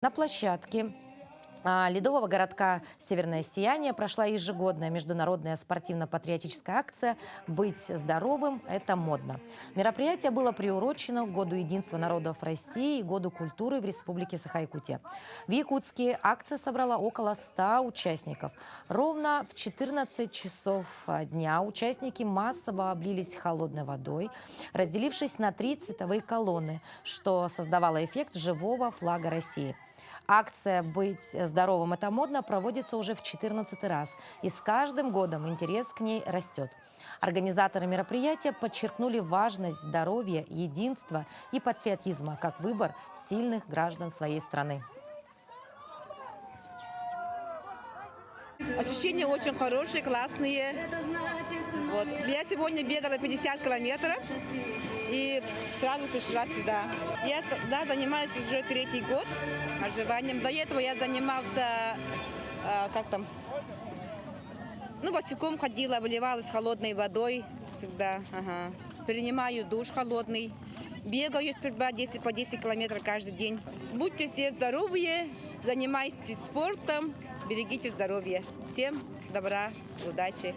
На площадке ледового городка «Северное сияние» прошла ежегодная международная спортивно-патриотическая акция «Быть здоровым – это модно». Мероприятие было приурочено к Году единства народов России и Году культуры в Республике Саха-Якутия. В Якутске акция собрала около 100 участников. Ровно в 14 часов дня участники массово облились холодной водой, разделившись на 3 цветовые колонны, что создавало эффект живого флага России. Акция «Быть здоровым – это модно» проводится уже в 14-й раз, и с каждым годом интерес к ней растет. Организаторы мероприятия подчеркнули важность здоровья, единства и патриотизма как выбор сильных граждан своей страны. Ощущения очень хорошие, классные. Вот. Я сегодня бегала 50 километров и сразу пришла сюда. Я занимаюсь уже 3-й год отживанием. До этого я занимался, босиком ходила, обливалась холодной водой всегда. Ага. Принимаю душ холодный. Бегаю сперва по 10 километров каждый день. Будьте все здоровые, занимайтесь спортом, берегите здоровье. Всем добра, удачи.